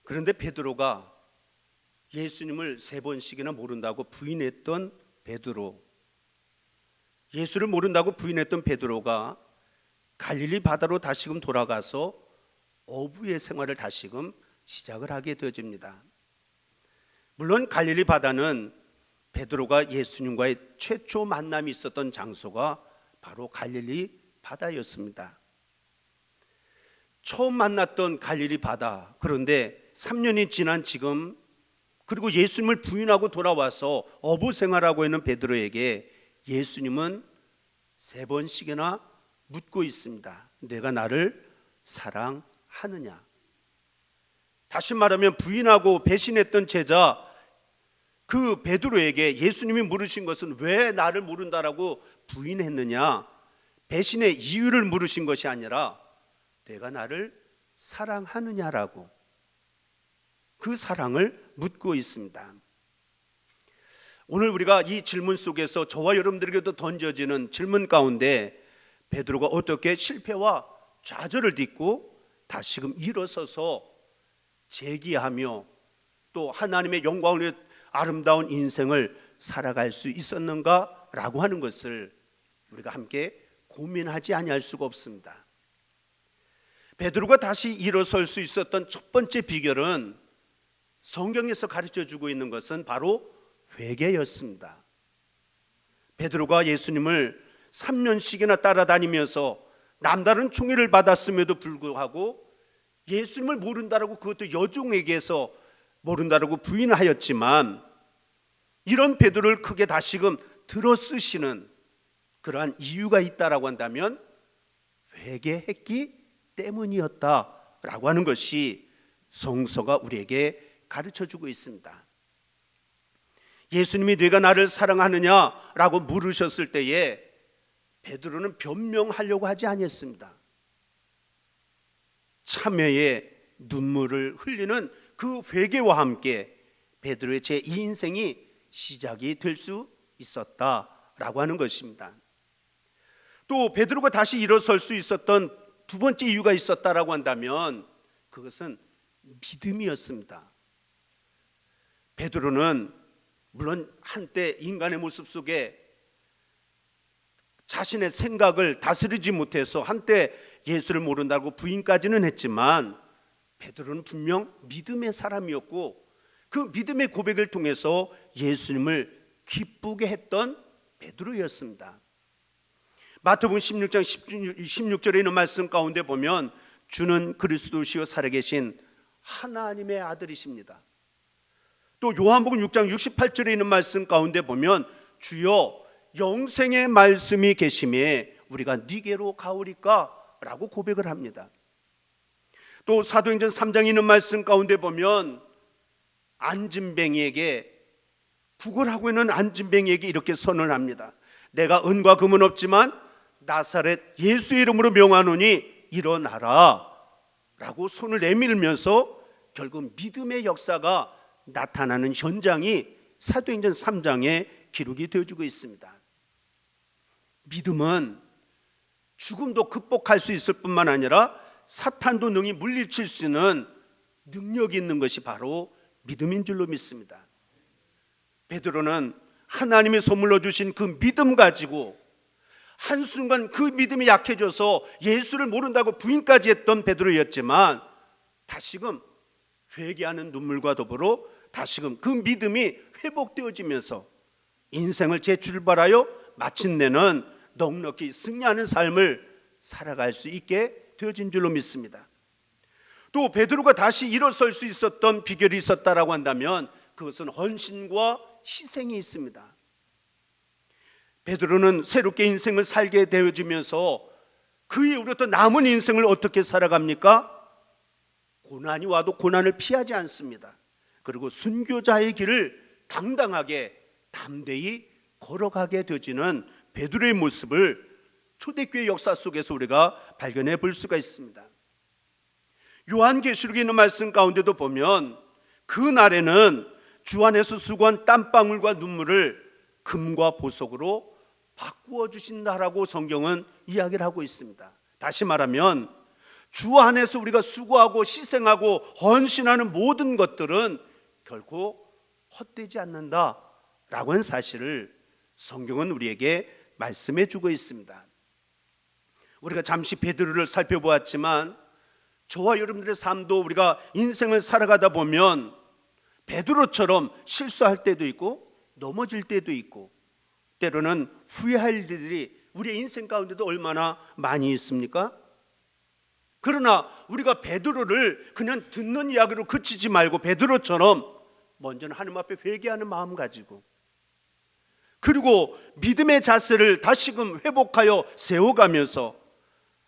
그런데 베드로가 예수님을 3번씩이나 모른다고 부인했던 베드로, 예수를 모른다고 부인했던 베드로가 갈릴리 바다로 다시금 돌아가서 어부의 생활을 다시금 시작을 하게 되어집니다. 물론 갈릴리 바다는 베드로가 예수님과의 최초 만남이 있었던 장소가 바로 갈릴리 바다였습니다. 처음 만났던 갈릴리 바다, 그런데 3년이 지난 지금, 그리고 예수님을 부인하고 돌아와서 어부 생활하고 있는 베드로에게 예수님은 3번씩이나 묻고 있습니다. 내가 나를 사랑하느냐? 다시 말하면 부인하고 배신했던 제자 그 베드로에게 예수님이 물으신 것은 왜 나를 모른다라고 부인했느냐? 배신의 이유를 물으신 것이 아니라 내가 나를 사랑하느냐라고 그 사랑을 묻고 있습니다. 오늘 우리가 이 질문 속에서 저와 여러분들에게도 던져지는 질문 가운데 베드로가 어떻게 실패와 좌절을 딛고 다시금 일어서서 재기하며 또 하나님의 영광을 위해 아름다운 인생을 살아갈 수 있었는가라고 하는 것을 우리가 함께 고민하지 아니할 수가 없습니다. 베드로가 다시 일어설 수 있었던 첫 번째 비결은 성경에서 가르쳐주고 있는 것은 바로 회개였습니다. 베드로가 예수님을 3년씩이나 따라다니면서 남다른 총애를 받았음에도 불구하고 예수님을 모른다라고, 그것도 여종에게서 모른다라고 부인하였지만, 이런 베드로를 크게 다시금 들어쓰시는 그러한 이유가 있다라고 한다면 회개했기 때문이었다라고 하는 것이 성서가 우리에게 가르쳐주고 있습니다. 예수님이 네가 나를 사랑하느냐라고 물으셨을 때에 베드로는 변명하려고 하지 아니했습니다. 참회의 눈물을 흘리는 그 회개와 함께 베드로의 제2인생이 시작이 될 수 있었다라고 하는 것입니다. 또 베드로가 다시 일어설 수 있었던 두 번째 이유가 있었다라고 한다면 그것은 믿음이었습니다. 베드로는 물론 한때 인간의 모습 속에 자신의 생각을 다스리지 못해서 한때 예수를 모른다고 부인까지는 했지만 베드로는 분명 믿음의 사람이었고 그 믿음의 고백을 통해서 예수님을 기쁘게 했던 베드로였습니다. 마태복음 16장 16절에 있는 말씀 가운데 보면 주는 그리스도시요 살아계신 하나님의 아들이십니다. 또 요한복음 6장 68절에 있는 말씀 가운데 보면 주여 영생의 말씀이 계심에 우리가 네게로 가오리까 라고 고백을 합니다. 또 사도행전 3장에 있는 말씀 가운데 보면 안진뱅이에게, 구걸하고 있는 안진뱅이에게 이렇게 선언을 합니다. 내가 은과 금은 없지만 나사렛 예수의 이름으로 명하노니 일어나라 라고 손을 내밀면서 결국 믿음의 역사가 나타나는 현장이 사도행전 3장에 기록이 되어주고 있습니다. 믿음은 죽음도 극복할 수 있을 뿐만 아니라 사탄도 능히 물리칠 수 있는 능력이 있는 것이 바로 믿음인 줄로 믿습니다. 베드로는 하나님이 선물로 주신 그 믿음 가지고 한순간 그 믿음이 약해져서 예수를 모른다고 부인까지 했던 베드로였지만 다시금 회개하는 눈물과 더불어 다시금 그 믿음이 회복되어지면서 인생을 재출발하여 마침내는 넉넉히 승리하는 삶을 살아갈 수 있게 되어진 줄로 믿습니다. 또 베드로가 다시 일어설 수 있었던 비결이 있었다라고 한다면 그것은 헌신과 희생이 있습니다. 베드로는 새롭게 인생을 살게 되어지면서 그 이후로부터 남은 인생을 어떻게 살아갑니까? 고난이 와도 고난을 피하지 않습니다. 그리고 순교자의 길을 당당하게 담대히 걸어가게 되어지는 베드로의 모습을 초대교회 역사 속에서 우리가 발견해 볼 수가 있습니다. 요한계시록에 있는 말씀 가운데도 보면 그 날에는 주 안에서 수고한 땀방울과 눈물을 금과 보석으로 바꾸어 주신다라고 성경은 이야기를 하고 있습니다. 다시 말하면 주 안에서 우리가 수고하고 희생하고 헌신하는 모든 것들은 결코 헛되지 않는다라고 하는 사실을 성경은 우리에게 말씀해 주고 있습니다. 우리가 잠시 베드로를 살펴보았지만 저와 여러분들의 삶도 우리가 인생을 살아가다 보면 베드로처럼 실수할 때도 있고 넘어질 때도 있고 때로는 후회할 일들이 우리의 인생 가운데도 얼마나 많이 있습니까? 그러나 우리가 베드로를 그냥 듣는 이야기로 그치지 말고 베드로처럼 먼저는 하나님 앞에 회개하는 마음 가지고, 그리고 믿음의 자세를 다시금 회복하여 세워가면서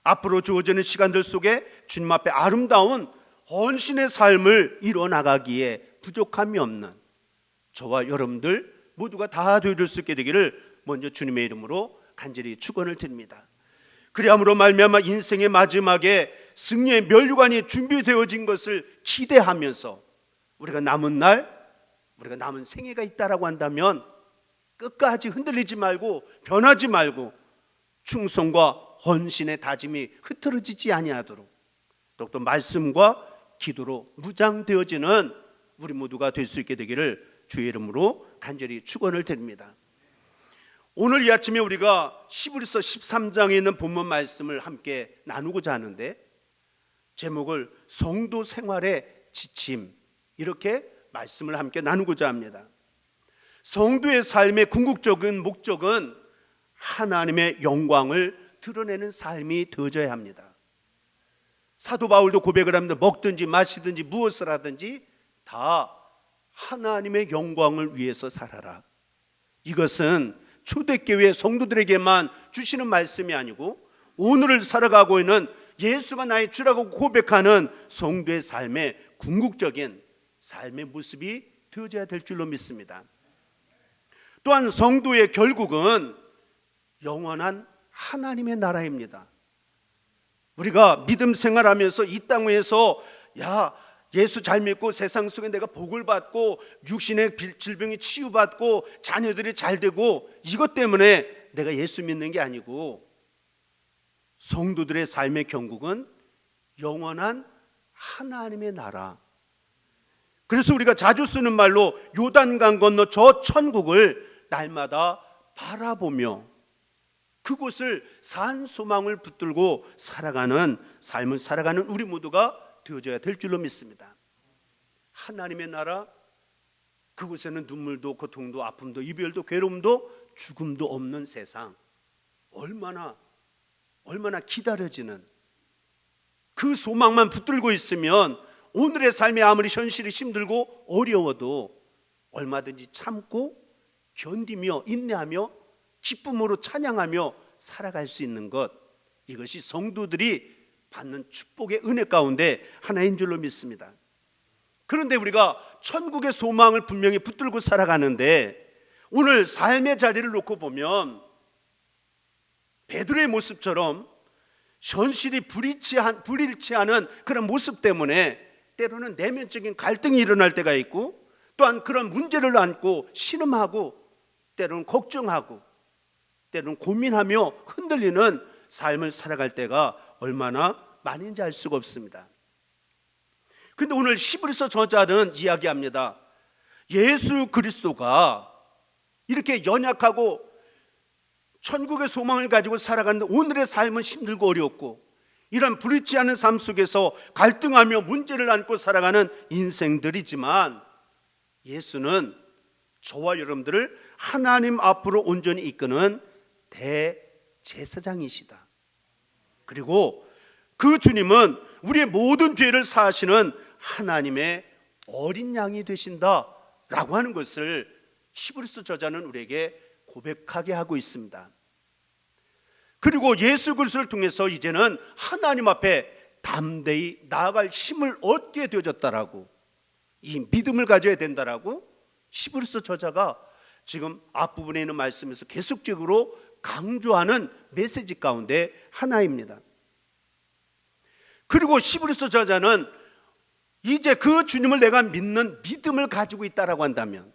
앞으로 주어지는 시간들 속에 주님 앞에 아름다운 헌신의 삶을 이뤄나가기에 부족함이 없는 저와 여러분들 모두가 다 되어줄 수 있게 되기를 먼저 주님의 이름으로 간절히 축원을 드립니다. 그리함으로 말미암아 인생의 마지막에 승리의 면류관이 준비되어진 것을 기대하면서 우리가 남은 날, 우리가 남은 생애가 있다라고 한다면 끝까지 흔들리지 말고 변하지 말고 충성과 헌신의 다짐이 흐트러지지 아니하도록 또 말씀과 기도로 무장되어지는 우리 모두가 될 수 있게 되기를 주의 이름으로 간절히 축원을 드립니다. 오늘 이 아침에 우리가 히브리서 13장에 있는 본문 말씀을 함께 나누고자 하는데 제목을 성도 생활의 지침, 이렇게 말씀을 함께 나누고자 합니다. 성도의 삶의 궁극적인 목적은 하나님의 영광을 드러내는 삶이 되어져야 합니다. 사도 바울도 고백을 합니다. 먹든지 마시든지 무엇을 하든지 다 하나님의 영광을 위해서 살아라. 이것은 초대교회 성도들에게만 주시는 말씀이 아니고 오늘을 살아가고 있는 예수가 나의 주라고 고백하는 성도의 삶의 궁극적인 삶의 모습이 되어져야 될 줄로 믿습니다. 또한 성도의 결국은 영원한 하나님의 나라입니다. 우리가 믿음 생활하면서 이 땅 위에서 예수 잘 믿고 세상 속에 내가 복을 받고 육신의 질병이 치유받고 자녀들이 잘 되고 이것 때문에 내가 예수 믿는 게 아니고 성도들의 삶의 경국은 영원한 하나님의 나라. 그래서 우리가 자주 쓰는 말로 요단강 건너 저 천국을 날마다 바라보며 그곳을 산 소망을 붙들고 살아가는 삶을 살아가는 우리 모두가 되어져야 될 줄로 믿습니다. 하나님의 나라, 그곳에는 눈물도 고통도 아픔도 이별도 괴로움도 죽음도 없는 세상, 얼마나 기다려지는 그 소망만 붙들고 있으면 오늘의 삶이 아무리 현실이 힘들고 어려워도 얼마든지 참고 견디며 인내하며 기쁨으로 찬양하며 살아갈 수 있는 것, 이것이 성도들이 받는 축복의 은혜 가운데 하나인 줄로 믿습니다. 그런데 우리가 천국의 소망을 분명히 붙들고 살아가는데 오늘 삶의 자리를 놓고 보면 베드로의 모습처럼 현실이 불일치 않은 그런 모습 때문에 때로는 내면적인 갈등이 일어날 때가 있고 또한 그런 문제를 안고 신음하고 때로는 걱정하고 때로는 고민하며 흔들리는 삶을 살아갈 때가 얼마나 많은지 알 수가 없습니다. 그런데 오늘 히브리서 저자는 이야기합니다. 예수 그리스도가 이렇게 연약하고 천국의 소망을 가지고 살아가는데 오늘의 삶은 힘들고 어렵고 이런 불일치 않은 삶 속에서 갈등하며 문제를 안고 살아가는 인생들이지만 예수는 저와 여러분들을 하나님 앞으로 온전히 이끄는 대제사장이시다. 그리고 그 주님은 우리의 모든 죄를 사하시는 하나님의 어린 양이 되신다라고 하는 것을 히브리서 저자는 우리에게 고백하게 하고 있습니다. 그리고 예수 그리스도를 통해서 이제는 하나님 앞에 담대히 나아갈 힘을 얻게 되어졌다라고, 이 믿음을 가져야 된다라고 히브리서 저자가 지금 앞부분에 있는 말씀에서 계속적으로 강조하는 메시지 가운데 하나입니다. 그리고 히브리서 저자는 이제 그 주님을 내가 믿는 믿음을 가지고 있다라고 한다면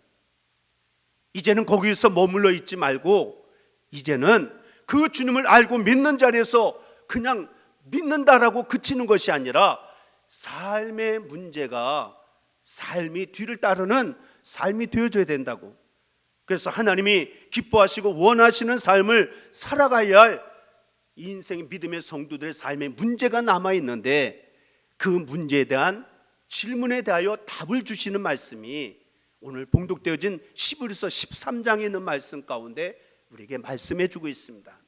이제는 거기서 머물러 있지 말고 이제는 그 주님을 알고 믿는 자리에서 그냥 믿는다라고 그치는 것이 아니라 삶의 문제가 삶이 뒤를 따르는 삶이 되어줘야 된다고. 그래서 하나님이 기뻐하시고 원하시는 삶을 살아가야 할 인생의 믿음의 성도들의 삶에 문제가 남아있는데 그 문제에 대한 질문에 대하여 답을 주시는 말씀이 오늘 봉독되어진 히브리서 13장에 있는 말씀 가운데 우리에게 말씀해 주고 있습니다.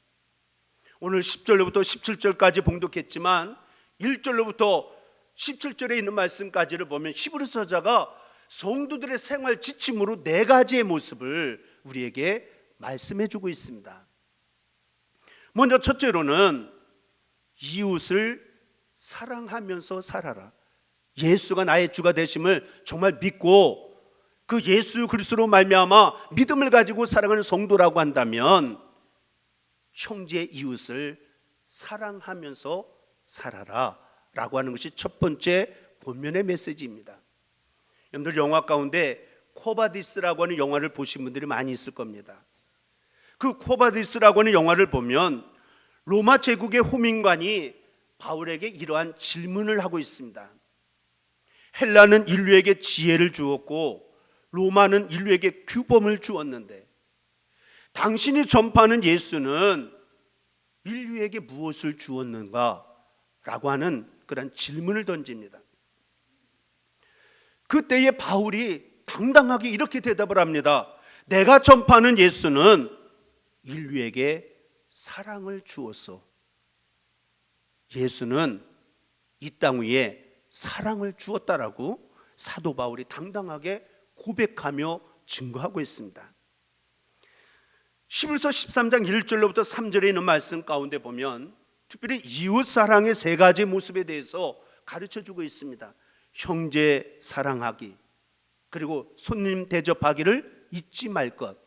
오늘 10절로부터 17절까지 봉독했지만 1절로부터 17절에 있는 말씀까지를 보면 히브리서자가 성도들의 생활 지침으로 4가지의 모습을 우리에게 말씀해 주고 있습니다. 먼저 첫째로는 이웃을 사랑하면서 살아라. 예수가 나의 주가 되심을 정말 믿고 그 예수 그리스도로 말미암아 믿음을 가지고 살아가는 성도라고 한다면 형제 이웃을 사랑하면서 살아라 라고 하는 것이 첫 번째 본면의 메시지입니다. 여러분들 영화 가운데 코바디스라고 하는 영화를 보신 분들이 많이 있을 겁니다. 그 코바디스라고 하는 영화를 보면 로마 제국의 호민관이 바울에게 이러한 질문을 하고 있습니다. 헬라는 인류에게 지혜를 주었고 로마는 인류에게 규범을 주었는데 당신이 전파하는 예수는 인류에게 무엇을 주었는가? 라고 하는 그런 질문을 던집니다. 그때에 바울이 당당하게 이렇게 대답을 합니다. 내가 전파하는 예수는 인류에게 사랑을 주었어. 예수는 이 땅 위에 사랑을 주었다라고 사도 바울이 당당하게 고백하며 증거하고 있습니다. 히브리서 13장 1절로부터 3절에 있는 말씀 가운데 보면 특별히 이웃 사랑의 3가지 모습에 대해서 가르쳐주고 있습니다. 형제 사랑하기, 그리고 손님 대접하기를 잊지 말 것,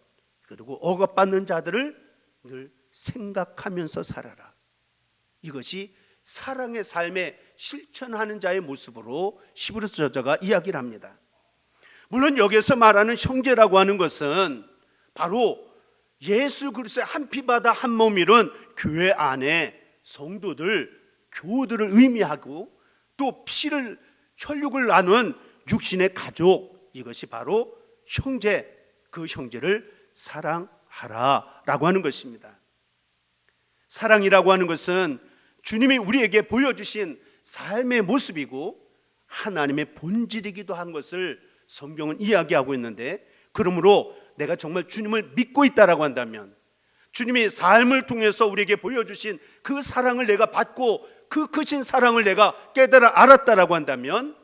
그리고 억압받는 자들을 늘 생각하면서 살아라. 이것이 사랑의 삶에 실천하는 자의 모습으로 히브리서 저자가 이야기를 합니다. 물론 여기서 말하는 형제라고 하는 것은 바로 예수 그리스도의 한 피바다 한 몸 이룬 교회 안에 성도들, 교우들을 의미하고 또 피를 혈육을 나눈 육신의 가족, 이것이 바로 형제, 그 형제를 사랑하라라고 하는 것입니다. 사랑이라고 하는 것은 주님이 우리에게 보여주신 삶의 모습이고 하나님의 본질이기도 한 것을 성경은 이야기하고 있는데, 그러므로 내가 정말 주님을 믿고 있다라고 한다면, 주님이 삶을 통해서 우리에게 보여주신 그 사랑을 내가 받고 그 크신 사랑을 내가 깨달아 알았다라고 한다면,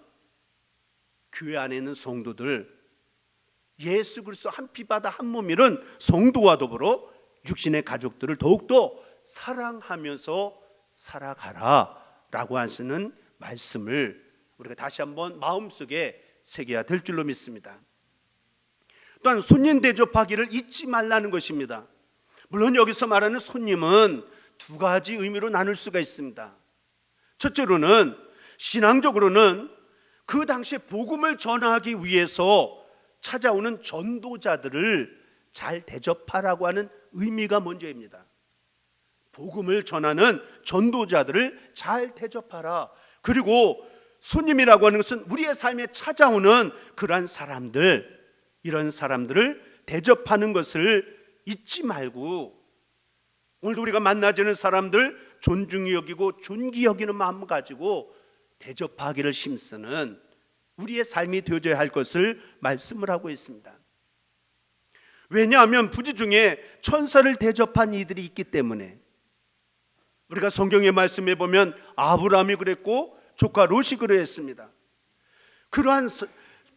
교회 안에 있는 성도들, 예수 그리스도 한 피바다 한 몸 이룬 성도와 더불어 육신의 가족들을 더욱더 사랑하면서 살아가라 라고 하시는 말씀을 우리가 다시 한번 마음속에 새겨야 될 줄로 믿습니다. 또한 손님 대접하기를 잊지 말라는 것입니다. 물론 여기서 말하는 손님은 2가지 의미로 나눌 수가 있습니다. 첫째로는 신앙적으로는 그 당시에 복음을 전하기 위해서 찾아오는 전도자들을 잘 대접하라고 하는 의미가 먼저입니다. 복음을 전하는 전도자들을 잘 대접하라. 그리고 손님이라고 하는 것은 우리의 삶에 찾아오는 그러한 사람들, 이런 사람들을 대접하는 것을 잊지 말고, 오늘도 우리가 만나지는 사람들 존중히 여기고 존귀 여기는 마음을 가지고 대접하기를 힘쓰는 우리의 삶이 되어져야 할 것을 말씀을 하고 있습니다. 왜냐하면 부지 중에 천사를 대접한 이들이 있기 때문에. 우리가 성경의 말씀에 보면 아브라함이 그랬고 조카 롯이 그랬습니다. 그러한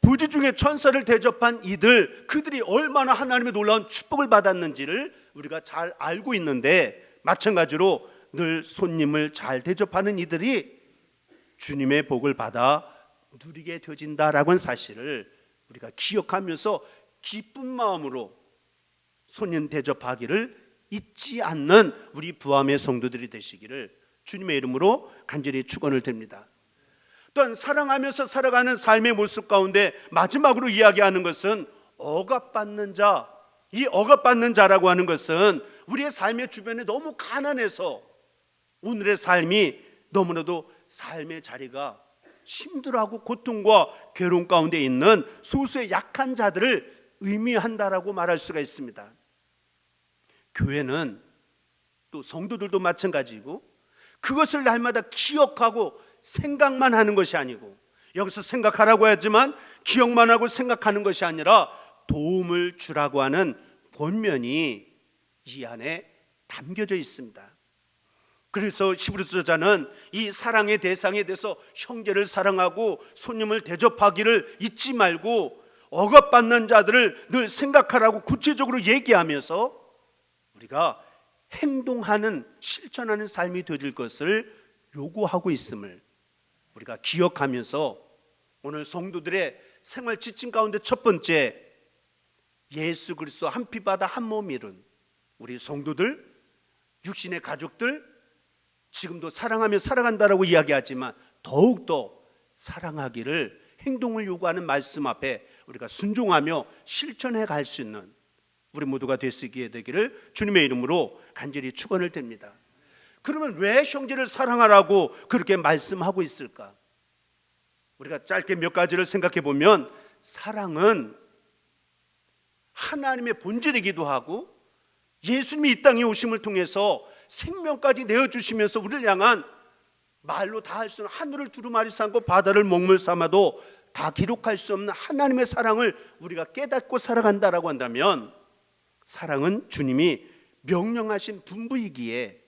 부지 중에 천사를 대접한 이들, 그들이 얼마나 하나님의 놀라운 축복을 받았는지를 우리가 잘 알고 있는데, 마찬가지로 늘 손님을 잘 대접하는 이들이 주님의 복을 받아 누리게 되어진다라고 하는 사실을 우리가 기억하면서 기쁜 마음으로 손님 대접하기를 잊지 않는 우리 부함의 성도들이 되시기를 주님의 이름으로 간절히 축원을 드립니다. 또한 사랑하면서 살아가는 삶의 모습 가운데 마지막으로 이야기하는 것은 억압받는 자. 이 억압받는 자라고 하는 것은 우리의 삶의 주변에 너무 가난해서 오늘의 삶이 너무나도 삶의 자리가 힘들어하고 고통과 괴로움 가운데 있는 소수의 약한 자들을 의미한다라고 말할 수가 있습니다. 교회는 또 성도들도 마찬가지고 그것을 날마다 기억하고 생각만 하는 것이 아니고, 여기서 생각하라고 하지만 기억만 하고 생각하는 것이 아니라 도움을 주라고 하는 본면이 이 안에 담겨져 있습니다. 그래서 히브리서 저자는 이 사랑의 대상에 대해서 형제를 사랑하고 손님을 대접하기를 잊지 말고 억압받는 자들을 늘 생각하라고 구체적으로 얘기하면서 우리가 행동하는, 실천하는 삶이 되어질 것을 요구하고 있음을 우리가 기억하면서 오늘 성도들의 생활 지침 가운데 첫 번째, 예수 그리스도 한 피바다 한 몸 이룬 우리 성도들, 육신의 가족들, 지금도 사랑하며 살아간다라고 이야기하지만 더욱더 사랑하기를 행동을 요구하는 말씀 앞에 우리가 순종하며 실천해 갈 수 있는 우리 모두가 되시기에 되기를 주님의 이름으로 간절히 축원을 드립니다. 그러면 왜 형제를 사랑하라고 그렇게 말씀하고 있을까? 우리가 짧게 몇 가지를 생각해 보면, 사랑은 하나님의 본질이기도 하고 예수님이 이 땅에 오심을 통해서 생명까지 내어주시면서 우리를 향한 말로 다 할 수 없는, 하늘을 두루마리 삼고 바다를 먹물 삼아도 다 기록할 수 없는 하나님의 사랑을 우리가 깨닫고 살아간다라고 한다면, 사랑은 주님이 명령하신 분부이기에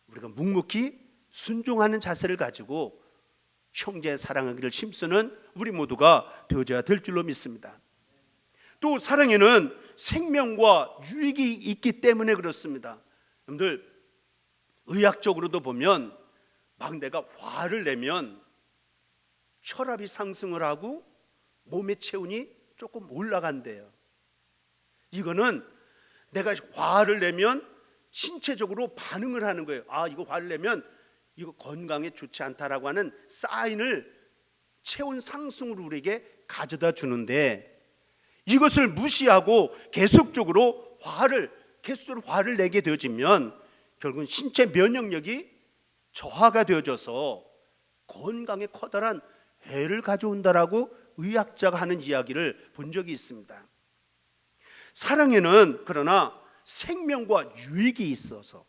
우리가 묵묵히 순종하는 자세를 가지고 형제 사랑하기를 힘쓰는 우리 모두가 되어져야 될 줄로 믿습니다. 또 사랑에는 생명과 유익이 있기 때문에 그렇습니다. 여러분들, 의학적으로도 보면 막 내가 화를 내면 혈압이 상승을 하고 몸의 체온이 조금 올라간대요. 이거는 내가 화를 내면 신체적으로 반응을 하는 거예요. 아, 이거 화를 내면 이거 건강에 좋지 않다라고 하는 사인을 체온 상승으로 우리에게 가져다 주는데, 이것을 무시하고 계속적으로 화를 내게 되어지면 결국은 신체 면역력이 저하가 되어져서 건강에 커다란 해를 가져온다라고 의학자가 하는 이야기를 본 적이 있습니다. 사랑에는 그러나 생명과 유익이 있어서,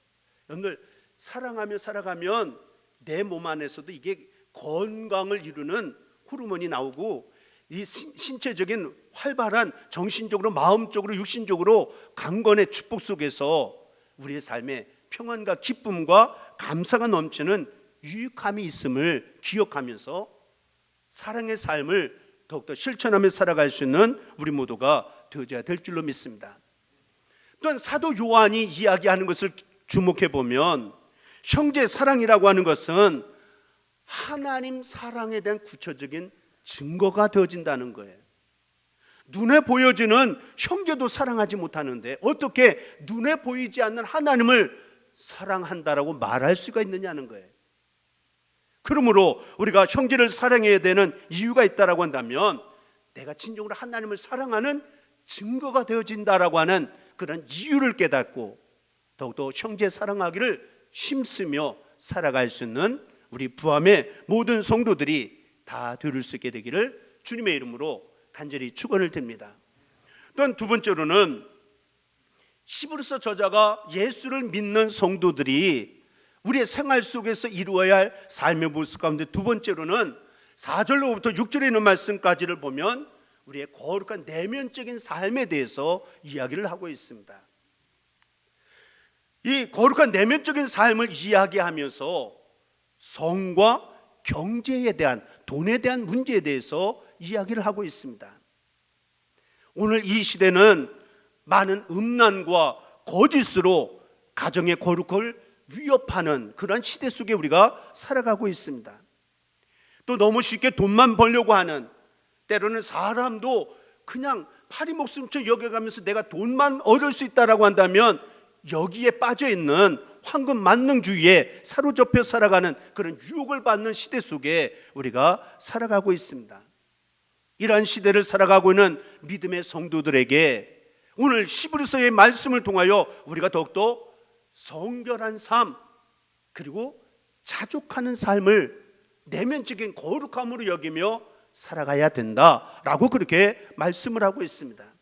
여러분들 사랑하며 살아가면 내 몸 안에서도 이게 건강을 이루는 호르몬이 나오고, 이 신체적인 활발한 정신적으로, 마음적으로, 육신적으로 강건의 축복 속에서 우리의 삶에 평안과 기쁨과 감사가 넘치는 유익함이 있음을 기억하면서 사랑의 삶을 더욱더 실천하며 살아갈 수 있는 우리 모두가 되어져야 될 줄로 믿습니다. 또한 사도 요한이 이야기하는 것을 주목해 보면, 형제 사랑이라고 하는 것은 하나님 사랑에 대한 구체적인 증거가 되어진다는 거예요. 눈에 보여지는 형제도 사랑하지 못하는데 어떻게 눈에 보이지 않는 하나님을 사랑한다라고 말할 수가 있느냐는 거예요. 그러므로 우리가 형제를 사랑해야 되는 이유가 있다라고 한다면, 내가 진정으로 하나님을 사랑하는 증거가 되어진다라고 하는 그런 이유를 깨닫고 더욱더 형제 사랑하기를 힘쓰며 살아갈 수 있는 우리 부함의 모든 성도들이 다 들을 수 있게 되기를 주님의 이름으로 간절히 축원을 드립니다. 또한 두 번째로는 히브리서 저자가 예수를 믿는 성도들이 우리의 생활 속에서 이루어야 할 삶의 모습 가운데 두 번째로는 4절로부터 6절에 있는 말씀까지를 보면 우리의 거룩한 내면적인 삶에 대해서 이야기를 하고 있습니다. 이 거룩한 내면적인 삶을 이야기하면서 성과 경제에 대한, 돈에 대한 문제에 대해서 이야기를 하고 있습니다. 오늘 이 시대는 많은 음란과 거짓으로 가정의 거룩을 위협하는 그런 시대 속에 우리가 살아가고 있습니다. 또 너무 쉽게 돈만 벌려고 하는, 때로는 사람도 그냥 파리 목숨처럼 여겨가면서 내가 돈만 얻을 수 있다라고 한다면 여기에 빠져있는 황금 만능주의에 사로잡혀 살아가는 그런 유혹을 받는 시대 속에 우리가 살아가고 있습니다. 이러한 시대를 살아가고 있는 믿음의 성도들에게 오늘 히브리서의 말씀을 통하여 우리가 더욱더 성결한 삶, 그리고 자족하는 삶을 내면적인 거룩함으로 여기며 살아가야 된다라고 그렇게 말씀을 하고 있습니다.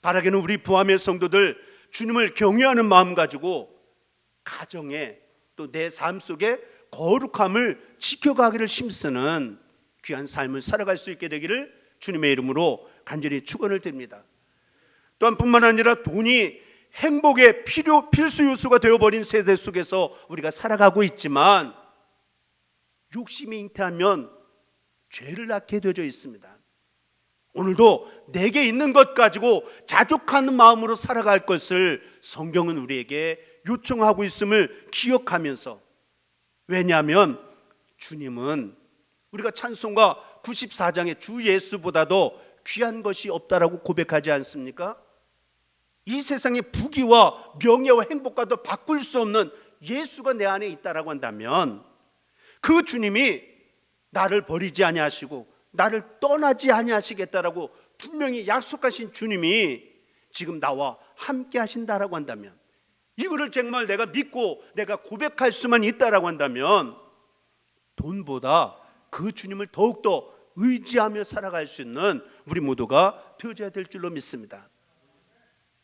바라기는 우리 부함의 성도들 주님을 경외하는 마음 가지고 가정에 또 내 삶 속에 거룩함을 지켜가기를 힘쓰는 귀한 삶을 살아갈 수 있게 되기를 주님의 이름으로 간절히 축원을 드립니다. 또한 뿐만 아니라 돈이 행복의 필수 요소가 되어버린 세대 속에서 우리가 살아가고 있지만 욕심이 잉태하면 죄를 낳게 되어져 있습니다. 오늘도 내게 있는 것 가지고 자족하는 마음으로 살아갈 것을 성경은 우리에게 요청하고 있음을 기억하면서, 왜냐하면 주님은 우리가 찬송가 94장에 주 예수보다도 귀한 것이 없다라고 고백하지 않습니까? 이 세상의 부귀와 명예와 행복과도 바꿀 수 없는 예수가 내 안에 있다라고 한다면 그 주님이 나를 버리지 아니하시고 나를 떠나지 아니하시겠다라고 분명히 약속하신 주님이 지금 나와 함께 하신다라고 한다면, 이거를 정말 내가 믿고 내가 고백할 수만 있다라고 한다면 돈보다 그 주님을 더욱더 의지하며 살아갈 수 있는 우리 모두가 되어져야 될 줄로 믿습니다.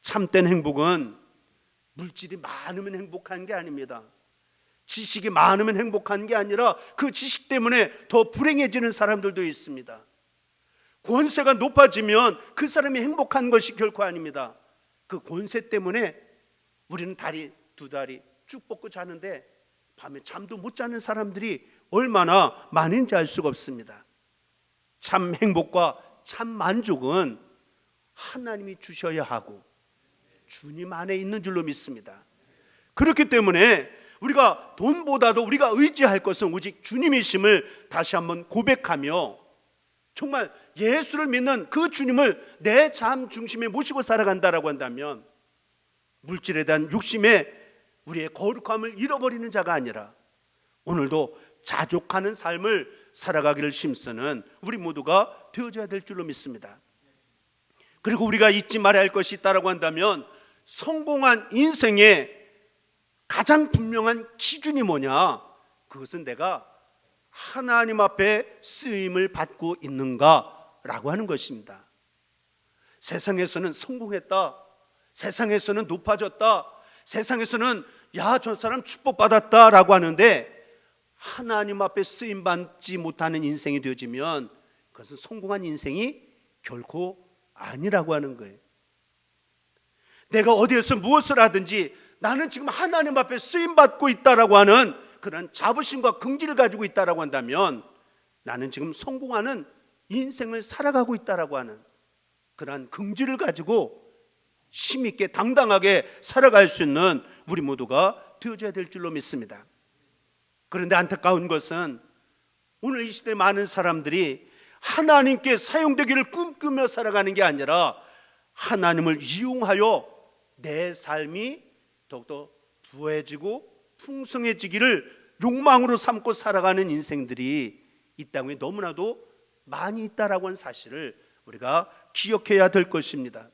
참된 행복은 물질이 많으면 행복한 게 아닙니다. 지식이 많으면 행복한 게 아니라 그 지식 때문에 더 불행해지는 사람들도 있습니다. 권세가 높아지면 그 사람이 행복한 것이 결코 아닙니다. 그 권세 때문에 우리는 두 다리 쭉 뻗고 자는데 밤에 잠도 못 자는 사람들이 얼마나 많은지 알 수가 없습니다. 참 행복과 참 만족은 하나님이 주셔야 하고 주님 안에 있는 줄로 믿습니다. 그렇기 때문에 우리가 돈보다도 우리가 의지할 것은 오직 주님이심을 다시 한번 고백하며 정말 예수를 믿는 그 주님을 내 삶 중심에 모시고 살아간다라고 한다면 물질에 대한 욕심에 우리의 거룩함을 잃어버리는 자가 아니라 오늘도 자족하는 삶을 살아가기를 힘쓰는 우리 모두가 되어져야 될 줄로 믿습니다. 그리고 우리가 잊지 말아야 할 것이 있다라고 한다면 성공한 인생의 가장 분명한 기준이 뭐냐? 그것은 내가 하나님 앞에 쓰임을 받고 있는가라고 하는 것입니다. 세상에서는 성공했다, 세상에서는 높아졌다, 세상에서는 야, 저 사람 축복받았다라고 하는데 하나님 앞에 쓰임받지 못하는 인생이 되어지면 그것은 성공한 인생이 결코 아니라고 하는 거예요. 내가 어디에서 무엇을 하든지 나는 지금 하나님 앞에 쓰임받고 있다라고 하는 그런 자부심과 긍지를 가지고 있다라고 한다면 나는 지금 성공하는 인생을 살아가고 있다라고 하는 그러한 긍지를 가지고 힘있게 당당하게 살아갈 수 있는 우리 모두가 되어져야 될 줄로 믿습니다. 그런데 안타까운 것은 오늘 이 시대 많은 사람들이 하나님께 사용되기를 꿈꾸며 살아가는 게 아니라 하나님을 이용하여 내 삶이 더욱더 부해지고 풍성해지기를 욕망으로 삼고 살아가는 인생들이 이 땅에 너무나도 많이 있다라고 하는 사실을 우리가 기억해야 될 것입니다.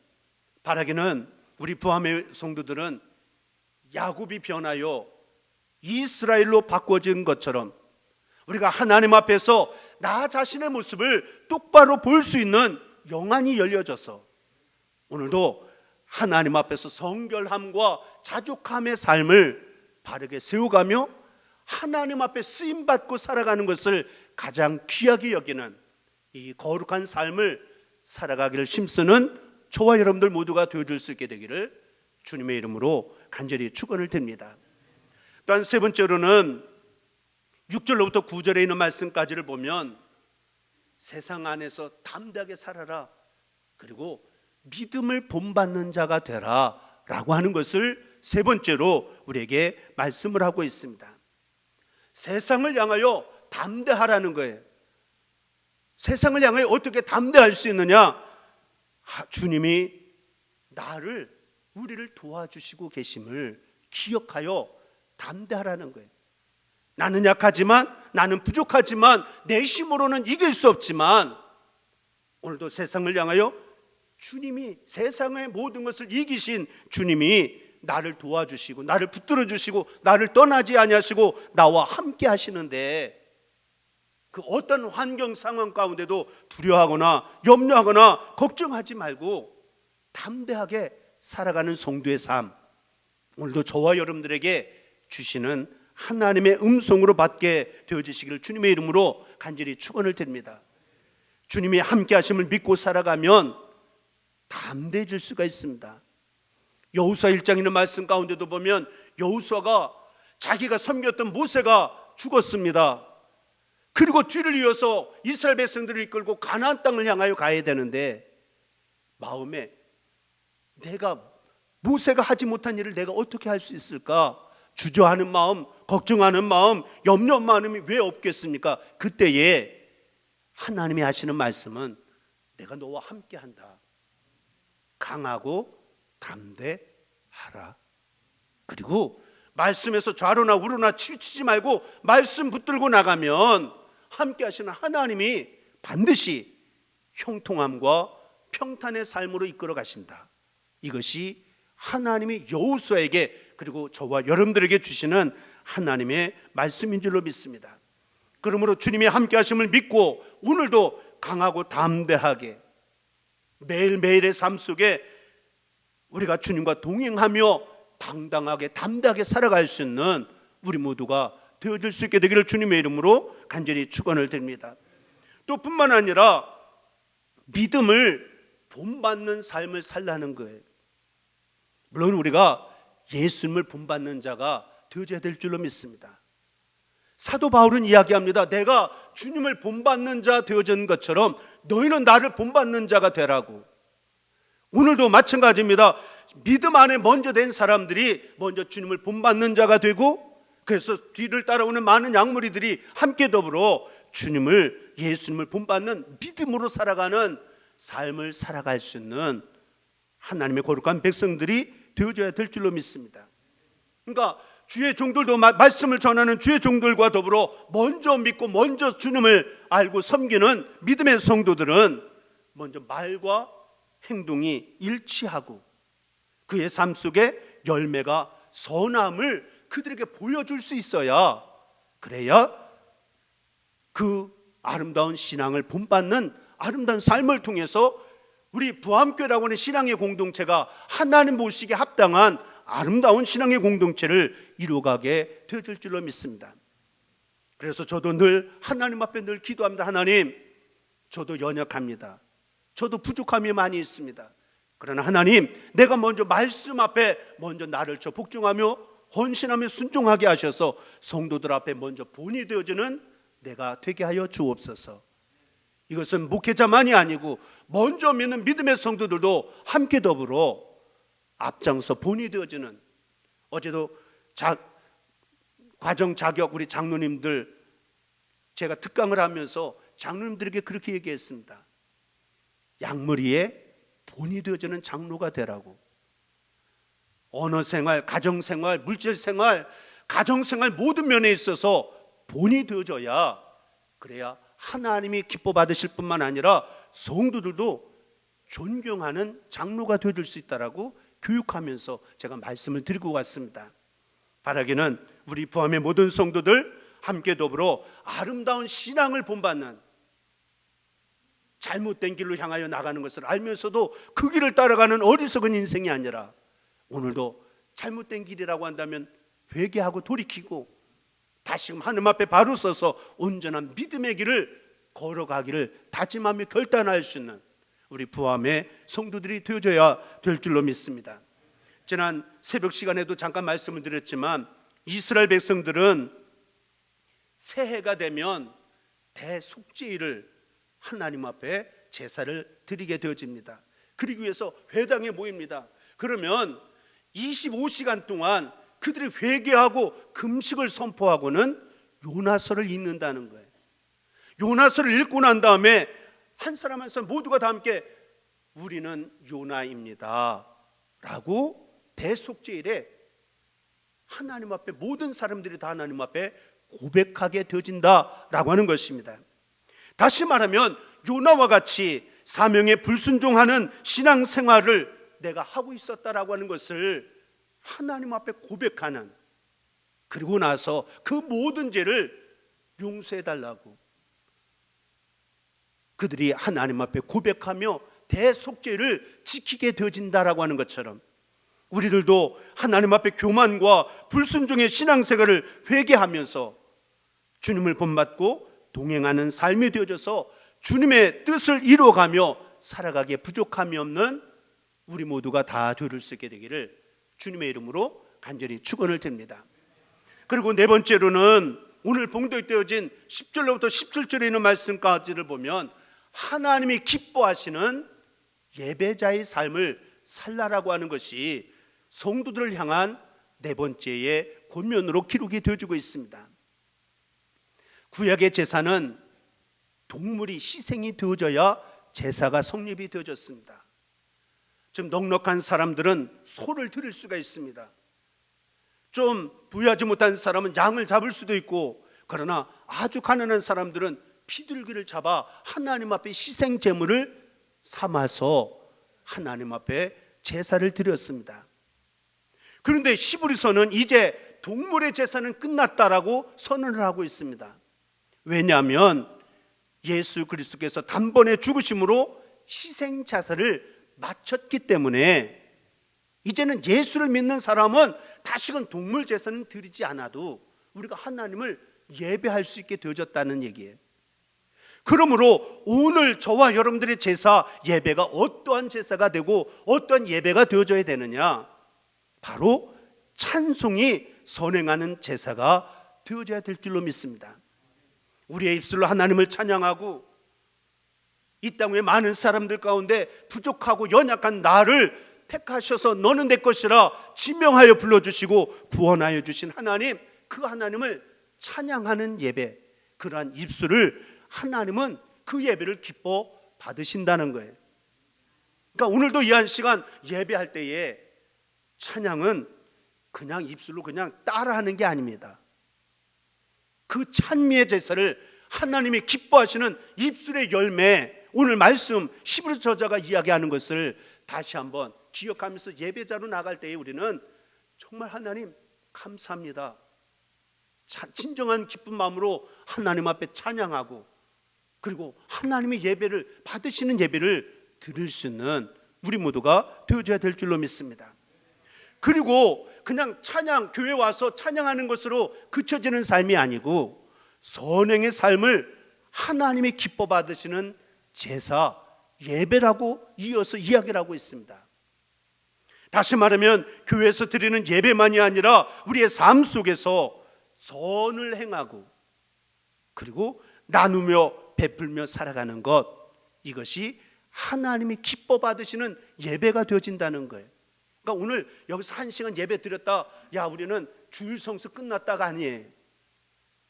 바라기는 우리 부함의 성도들은 야곱이 변하여 이스라엘로 바꿔진 것처럼 우리가 하나님 앞에서 나 자신의 모습을 똑바로 볼 수 있는 영안이 열려져서 오늘도 하나님 앞에서 성결함과 자족함의 삶을 바르게 세워가며 하나님 앞에 쓰임받고 살아가는 것을 가장 귀하게 여기는 이 거룩한 삶을 살아가기를 힘쓰는 저와 여러분들 모두가 되어줄 수 있게 되기를 주님의 이름으로 간절히 축원을 드립니다. 또한 세 번째로는 6절로부터 9절에 있는 말씀까지를 보면 세상 안에서 담대하게 살아라, 그리고 믿음을 본받는 자가 되라 라고 하는 것을 세 번째로 우리에게 말씀을 하고 있습니다. 세상을 향하여 담대하라는 거예요. 세상을 향하여 어떻게 담대할 수 있느냐? 주님이 우리를 도와주시고 계심을 기억하여 담대하라는 거예요. 나는 약하지만, 나는 부족하지만, 내 힘으로는 이길 수 없지만 오늘도 세상을 향하여 주님이, 세상의 모든 것을 이기신 주님이 나를 도와주시고 나를 붙들어 주시고 나를 떠나지 아니하시고 나와 함께 하시는데, 그 어떤 환경 상황 가운데도 두려워하거나 염려하거나 걱정하지 말고 담대하게 살아가는 성도의 삶, 오늘도 저와 여러분들에게 주시는 하나님의 음성으로 받게 되어지시기를 주님의 이름으로 간절히 축원을 드립니다. 주님이 함께 하심을 믿고 살아가면 담대해질 수가 있습니다. 여호수아 1장 있는 말씀 가운데도 보면 여호수아가 자기가 섬겼던 모세가 죽었습니다. 그리고 뒤를 이어서 이스라엘 백성들을 이끌고 가나안 땅을 향하여 가야 되는데, 마음에 내가 모세가 하지 못한 일을 내가 어떻게 할 수 있을까? 주저하는 마음, 걱정하는 마음, 염려한 마음이 왜 없겠습니까? 그때에 하나님이 하시는 말씀은 내가 너와 함께 한다. 강하고 담대하라. 그리고 말씀에서 좌로나 우로나 치우치지 말고 말씀 붙들고 나가면 함께 하시는 하나님이 반드시 형통함과 평탄의 삶으로 이끌어 가신다. 이것이 하나님이 여호수아에게 그리고 저와 여러분들에게 주시는 하나님의 말씀인 줄로 믿습니다. 그러므로 주님이 함께 하심을 믿고 오늘도 강하고 담대하게 매일매일의 삶 속에 우리가 주님과 동행하며 당당하게 담대하게 살아갈 수 있는 우리 모두가 되어질 수 있게 되기를 주님의 이름으로 간절히 축원을 드립니다. 또 뿐만 아니라 믿음을 본받는 삶을 살라는 거예요. 물론 우리가 예수님을 본받는 자가 되어져야 될 줄로 믿습니다. 사도 바울은 이야기합니다. 내가 주님을 본받는 자 되어진 것처럼 너희는 나를 본받는 자가 되라고. 오늘도 마찬가지입니다. 믿음 안에 먼저 된 사람들이 먼저 주님을 본받는 자가 되고, 그래서 뒤를 따라오는 많은 양무리들이 함께 더불어 주님을, 예수님을 본받는 믿음으로 살아가는 삶을 살아갈 수 있는 하나님의 거룩한 백성들이 되어져야 될 줄로 믿습니다. 그러니까 주의 종들도 말씀을 전하는 주의 종들과 더불어 먼저 믿고 먼저 주님을 알고 섬기는 믿음의 성도들은 먼저 말과 행동이 일치하고 그의 삶 속에 열매가 선함을 그들에게 보여줄 수 있어야, 그래야 그 아름다운 신앙을 본받는 아름다운 삶을 통해서 우리 부암교회라고 하는 신앙의 공동체가 하나님 보시기에 합당한 아름다운 신앙의 공동체를 이루어가게 되어질 줄로 믿습니다. 그래서 저도 늘 하나님 앞에 늘 기도합니다. 하나님, 저도 연약합니다. 저도 부족함이 많이 있습니다. 그러나 하나님, 내가 먼저 말씀 앞에 먼저 나를 복종하며 헌신하며 순종하게 하셔서 성도들 앞에 먼저 본이 되어지는 내가 되게 하여 주옵소서. 이것은 목회자만이 아니고 먼저 믿는 믿음의 성도들도 함께 더불어 앞장서 본이 되어지는, 어제도 과정 자격 우리 장로님들 제가 특강을 하면서 장로님들에게 그렇게 얘기했습니다. 양머리에 본이 되어지는 장로가 되라고. 언어생활, 가정생활, 물질생활, 가정생활 모든 면에 있어서 본이 되어져야, 그래야 하나님이 기뻐 받으실 뿐만 아니라 성도들도 존경하는 장로가 되어줄 수 있다라고 교육하면서 제가 말씀을 드리고 갔습니다. 바라기는 우리 부암의 모든 성도들 함께 더불어 아름다운 신앙을 본받는, 잘못된 길로 향하여 나가는 것을 알면서도 그 길을 따라가는 어리석은 인생이 아니라 오늘도 잘못된 길이라고 한다면 회개하고 돌이키고 다시금 하나님 앞에 바로 서서 온전한 믿음의 길을 걸어가기를 다짐하며 결단할 수 있는 우리 부암의 성도들이 되어져야 될 줄로 믿습니다. 지난 새벽 시간에도 잠깐 말씀을 드렸지만 이스라엘 백성들은 새해가 되면 대속죄일을 하나님 앞에 제사를 드리게 되어집니다. 그러기 위해서 회당에 모입니다. 그러면 25시간 동안 그들이 회개하고 금식을 선포하고는 요나서를 읽는다는 거예요. 요나서를 읽고 난 다음에 한 사람 한 사람 모두가 다 함께 우리는 요나입니다 라고 대속죄일에 하나님 앞에 모든 사람들이 다 하나님 앞에 고백하게 되어진다라고 하는 것입니다. 다시 말하면 요나와 같이 사명에 불순종하는 신앙생활을 내가 하고 있었다라고 하는 것을 하나님 앞에 고백하는, 그리고 나서 그 모든 죄를 용서해 달라고 그들이 하나님 앞에 고백하며 대속죄를 지키게 되어진다라고 하는 것처럼, 우리들도 하나님 앞에 교만과 불순종의 신앙생활을 회개하면서 주님을 본받고 동행하는 삶이 되어져서 주님의 뜻을 이루어가며 살아가기에 부족함이 없는 우리 모두가 다 되를 수 있게 되기를 주님의 이름으로 간절히 축원을 드립니다. 그리고 네 번째로는 오늘 봉독이 되어진 10절로부터 17절에 있는 말씀까지를 보면 하나님이 기뻐하시는 예배자의 삶을 살라라고 하는 것이 성도들을 향한 네 번째의 권면으로 기록이 되어지고 있습니다. 구약의 제사는 동물이 희생이 되어져야 제사가 성립이 되어졌습니다. 좀 넉넉한 사람들은 소를 드릴 수가 있습니다. 좀 부유하지 못한 사람은 양을 잡을 수도 있고, 그러나 아주 가난한 사람들은 비둘기를 잡아 하나님 앞에 희생 제물을 삼아서 하나님 앞에 제사를 드렸습니다. 그런데 히브리서는 이제 동물의 제사는 끝났다라고 선언을 하고 있습니다. 왜냐하면 예수 그리스도께서 단번에 죽으심으로 희생 자사를 마쳤기 때문에 이제는 예수를 믿는 사람은 다시금 동물 제사는 드리지 않아도 우리가 하나님을 예배할 수 있게 되어졌다는 얘기예요. 그러므로 오늘 저와 여러분들의 제사 예배가 어떠한 제사가 되고 어떠한 예배가 되어져야 되느냐, 바로 찬송이 선행하는 제사가 되어져야 될 줄로 믿습니다. 우리의 입술로 하나님을 찬양하고 이 땅 위에 많은 사람들 가운데 부족하고 연약한 나를 택하셔서 너는 내 것이라 지명하여 불러주시고 구원하여 주신 하나님, 그 하나님을 찬양하는 예배, 그러한 입술을 하나님은 그 예배를 기뻐 받으신다는 거예요. 그러니까 오늘도 이 한 시간 예배할 때에 찬양은 그냥 입술로 그냥 따라하는 게 아닙니다. 그 찬미의 제사를 하나님이 기뻐하시는 입술의 열매, 오늘 말씀 히브리 저자가 이야기하는 것을 다시 한번 기억하면서 예배자로 나갈 때에 우리는 정말 하나님 감사합니다, 진정한 기쁜 마음으로 하나님 앞에 찬양하고, 그리고 하나님의 예배를 받으시는 예배를 드릴 수 있는 우리 모두가 되어줘야 될 줄로 믿습니다. 그리고 그냥 찬양, 교회 와서 찬양하는 것으로 그쳐지는 삶이 아니고 선행의 삶을 하나님이 기뻐 받으시는 제사, 예배라고 이어서 이야기를 하고 있습니다. 다시 말하면 교회에서 드리는 예배만이 아니라 우리의 삶 속에서 선을 행하고 그리고 나누며 베풀며 살아가는 것, 이것이 하나님이 기뻐 받으시는 예배가 되어진다는 거예요. 그러니까 오늘 여기서 1시간 예배 드렸다, 야 우리는 주일 성수 끝났다가 아니에요.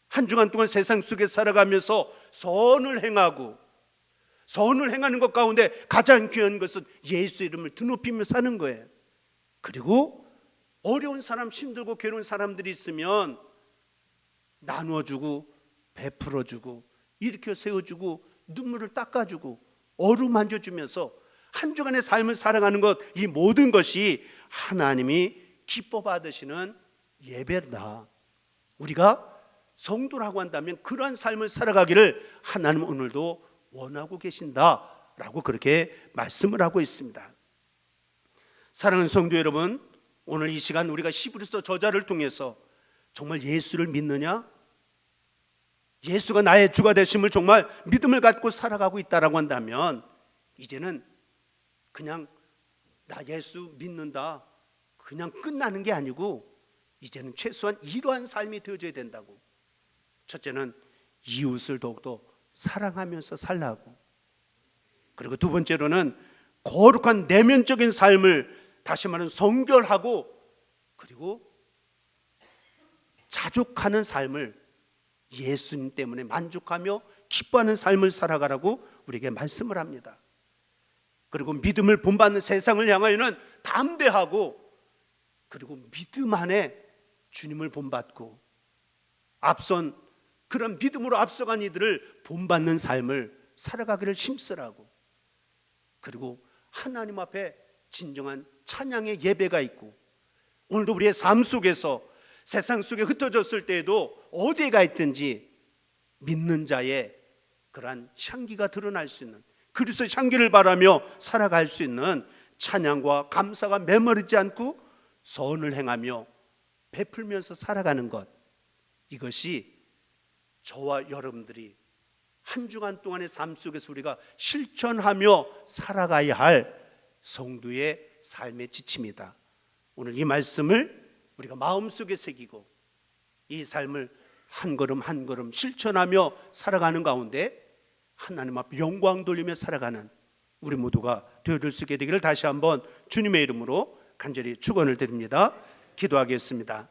한 주간 동안 세상 속에 살아가면서 선을 행하고, 선을 행하는 것 가운데 가장 귀한 것은 예수 이름을 드높이며 사는 거예요. 그리고 어려운 사람, 힘들고 괴로운 사람들이 있으면 나누어주고 베풀어주고 일으켜 세워주고 눈물을 닦아주고 어루만져주면서 한 주간의 삶을 살아가는 것, 이 모든 것이 하나님이 기뻐 받으시는 예배다. 우리가 성도라고 한다면 그러한 삶을 살아가기를 하나님 오늘도 원하고 계신다라고 그렇게 말씀을 하고 있습니다. 사랑하는 성도 여러분, 오늘 이 시간 우리가 히브리서 저자를 통해서 정말 예수를 믿느냐? 예수가 나의 주가 되심을 정말 믿음을 갖고 살아가고 있다라고 한다면 이제는 그냥 나 예수 믿는다 그냥 끝나는 게 아니고 이제는 최소한 이러한 삶이 되어져야 된다고. 첫째는 이웃을 더욱더 사랑하면서 살라고, 그리고 두 번째로는 거룩한 내면적인 삶을 다시 말하면 성결하고 그리고 자족하는 삶을 예수님 때문에 만족하며 기뻐하는 삶을 살아가라고 우리에게 말씀을 합니다. 그리고 믿음을 본받는 세상을 향하여는 담대하고 그리고 믿음 안에 주님을 본받고 앞선 그런 믿음으로 앞서간 이들을 본받는 삶을 살아가기를 힘쓰라고, 그리고 하나님 앞에 진정한 찬양의 예배가 있고 오늘도 우리의 삶 속에서 세상 속에 흩어졌을 때에도 어디에 가 있든지 믿는 자의 그러한 향기가 드러날 수 있는, 그리스도의 향기를 바라며 살아갈 수 있는 찬양과 감사가 메마르지 않고 선을 행하며 베풀면서 살아가는 것, 이것이 저와 여러분들이 한 주간 동안의 삶 속에서 우리가 실천하며 살아가야 할 성도의 삶의 지침이다. 오늘 이 말씀을 우리가 마음속에 새기고 이 삶을 한 걸음 한 걸음 실천하며 살아가는 가운데 하나님 앞에 영광 돌리며 살아가는 우리 모두가 되어줄 수 있게 되기를 다시 한번 주님의 이름으로 간절히 축원을 드립니다. 기도하겠습니다.